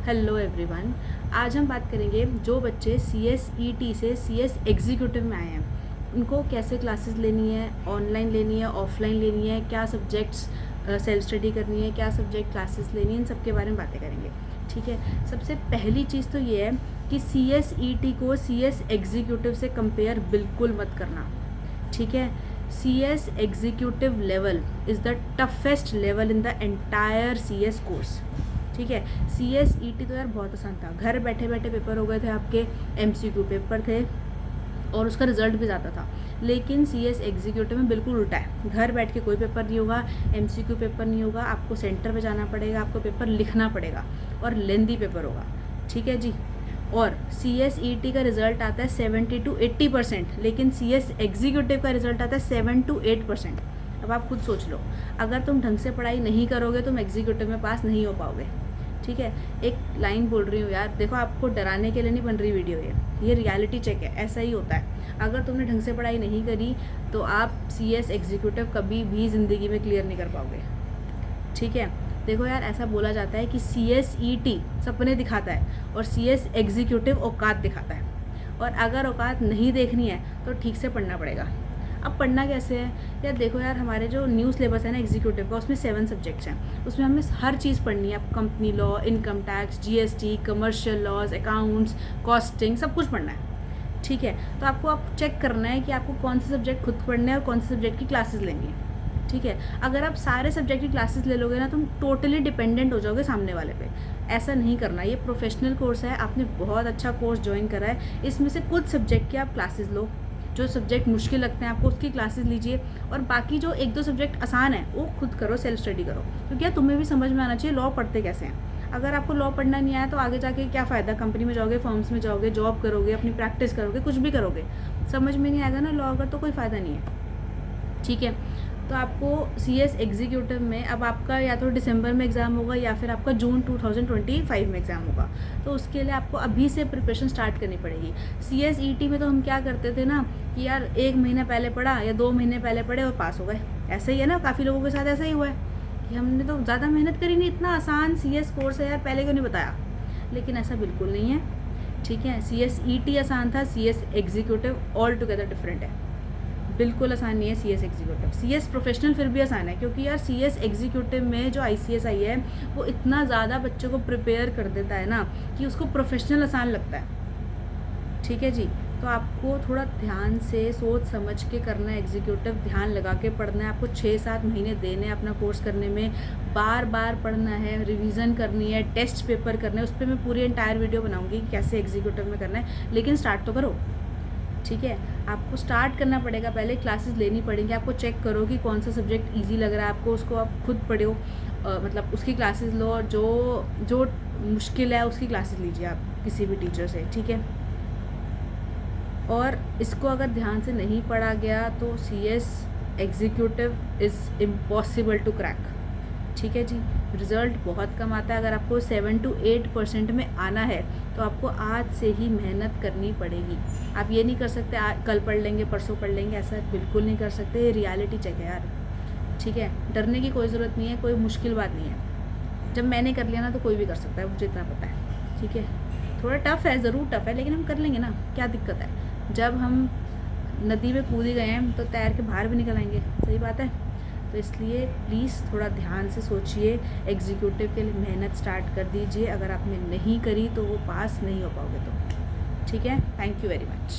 Hello everyone. आज हम बात करेंगे जो बच्चे CSET से CS एग्जीक्यूटिव में आए हैं उनको कैसे क्लासेस लेनी है, ऑनलाइन लेनी है, ऑफलाइन लेनी है, क्या सब्जेक्ट्स सेल्फ स्टडी करनी है, क्या सब्जेक्ट क्लासेस लेनी है, इन सब के बारे में बातें करेंगे। ठीक है, सबसे पहली चीज़ तो ये है कि CSET को CS एग्जीक्यूटिव से कंपेयर बिल्कुल मत करना। ठीक है, CS executive level is the toughest level in the entire CS course. ठीक है, CSET तो यार बहुत आसान था, घर बैठे बैठे पेपर हो गए थे आपके, MCQ पेपर थे और उसका रिजल्ट भी ज़्यादा था। लेकिन CS एग्जीक्यूटिव में बिल्कुल उल्टा है, घर बैठ के कोई पेपर नहीं होगा, MCQ पेपर नहीं होगा, आपको सेंटर पे जाना पड़ेगा, आपको पेपर लिखना पड़ेगा और लेंदी पेपर होगा। ठीक है जी। और CSET का रिज़ल्ट आता है 70 to 80%, लेकिन CS एग्जीक्यूटिव का रिज़ल्ट आता है 7 to 8%। अब आप खुद सोच लो, अगर तुम ढंग से पढ़ाई नहीं करोगे तुम एग्जीक्यूटिव में पास नहीं हो पाओगे। ठीक है, एक लाइन बोल रही हूँ यार, देखो आपको डराने के लिए नहीं बन रही वीडियो, ये रियलिटी चेक है, ऐसा ही होता है। अगर तुमने ढंग से पढ़ाई नहीं करी तो आप CS एग्जीक्यूटिव कभी भी ज़िंदगी में क्लियर नहीं कर पाओगे। ठीक है, देखो यार, ऐसा बोला जाता है कि CSET सपने दिखाता है और CS एग्जीक्यूटिव औकात दिखाता है। और अगर औकात नहीं देखनी है तो ठीक से पढ़ना पड़ेगा। अब पढ़ना कैसे है यार, देखो यार, हमारे जो न्यू सिलेबस है ना एग्जीक्यूटिव का, उसमें 7 सब्जेक्ट्स हैं, उसमें हमें हर चीज़ पढ़नी है। Company law, income tax, GST, commercial laws, accounts, costing, सब कुछ पढ़ना है। ठीक है, तो आपको चेक करना है कि आपको कौन से सब्जेक्ट खुद पढ़ने हैं और कौन से सब्जेक्ट की क्लासेस लेंगे। ठीक है, अगर आप सारे सब्जेक्ट की क्लासेस ले लोगे ना तुम टोटली डिपेंडेंट हो जाओगे सामने वाले पे। ऐसा नहीं करना, ये प्रोफेशनल कोर्स है, आपने बहुत अच्छा कोर्स ज्वाइन करा है, इसमें से कुछ सब्जेक्ट की आप क्लासेस लो, जो सब्जेक्ट मुश्किल लगते हैं आपको उसकी क्लासेस लीजिए, और बाकी जो 1-2 सब्जेक्ट आसान है वो खुद करो, सेल्फ स्टडी करो। तो क्या तुम्हें भी समझ में आना चाहिए लॉ पढ़ते कैसे हैं। अगर आपको लॉ पढ़ना नहीं आया तो आगे जाके क्या फ़ायदा, कंपनी में जाओगे, फर्म्स में जाओगे, जॉब करोगे, अपनी प्रैक्टिस करोगे, कुछ भी करोगे, समझ में नहीं आएगा ना लॉ अगर, तो कोई फ़ायदा नहीं है। ठीक है, तो आपको CS एग्जीक्यूटिव में अब आपका या तो दिसंबर में एग्ज़ाम होगा या फिर आपका जून 2025 में एग्ज़ाम होगा, तो उसके लिए आपको अभी से प्रिपरेशन स्टार्ट करनी पड़ेगी। CSET में तो हम क्या करते थे ना कि यार 1 महीना पहले पढ़ा या 2 महीने पहले पढ़े और पास हो गए, ऐसा ही है ना, काफ़ी लोगों के साथ ऐसा ही हुआ है कि हमने तो ज़्यादा मेहनत करी नहीं, इतना आसान CS कोर्स है यार, पहले क्यों नहीं बताया। लेकिन ऐसा बिल्कुल नहीं है। ठीक है, CSET आसान था, CS executive all together different है, बिल्कुल आसान नहीं है CS एग्जीक्यूटिव। CS प्रोफेशनल फिर भी आसान है, क्योंकि यार CS एग्जीक्यूटिव में जो ICS आई है वो इतना ज़्यादा बच्चों को प्रिपेयर कर देता है ना कि उसको प्रोफेशनल आसान लगता है। ठीक है जी, तो आपको थोड़ा ध्यान से सोच समझ के करना है एग्जीक्यूटिव, ध्यान लगा के पढ़ना है आपको। 6-7 महीने देने अपना कोर्स करने में, बार बार पढ़ना है, रिवीजन करनी है, टेस्ट पेपर करने हैं, उस पर मैं पूरी एंटायर वीडियो बनाऊँगी कि कैसे एग्जीक्यूटिव में करना है, लेकिन स्टार्ट तो करो। ठीक है, आपको स्टार्ट करना पड़ेगा, पहले क्लासेस लेनी पड़ेंगी, आपको चेक करो कि कौन सा सब्जेक्ट इजी लग रहा है आपको, उसको आप खुद पढ़ो, मतलब उसकी क्लासेस लो, और जो मुश्किल है उसकी क्लासेस लीजिए आप किसी भी टीचर से। ठीक है, और इसको अगर ध्यान से नहीं पढ़ा गया तो CS executive is impossible to crack. ठीक है जी, रिज़ल्ट बहुत कम आता है। अगर आपको 7 to 8% में आना है तो आपको आज से ही मेहनत करनी पड़ेगी। आप ये नहीं कर सकते कल पढ़ लेंगे, परसों पढ़ लेंगे, ऐसा बिल्कुल नहीं कर सकते, ये रियलिटी चेक है यार। ठीक है, डरने की कोई ज़रूरत नहीं है, कोई मुश्किल बात नहीं है। जब मैंने कर लिया ना तो कोई भी कर सकता है, मुझे इतना पता है। ठीक है, थोड़ा टफ़ है, ज़रूर टफ़ है, लेकिन हम कर लेंगे ना, क्या दिक्कत है। जब हम नदी में कूद ही गए हैं तो तैर के बाहर भी निकल आएंगे, सही बात है। तो इसलिए प्लीज़ थोड़ा ध्यान से सोचिए, एग्जीक्यूटिव के लिए मेहनत स्टार्ट कर दीजिए। अगर आपने नहीं करी तो वो पास नहीं हो पाओगे तो। ठीक है, थैंक यू वेरी मच।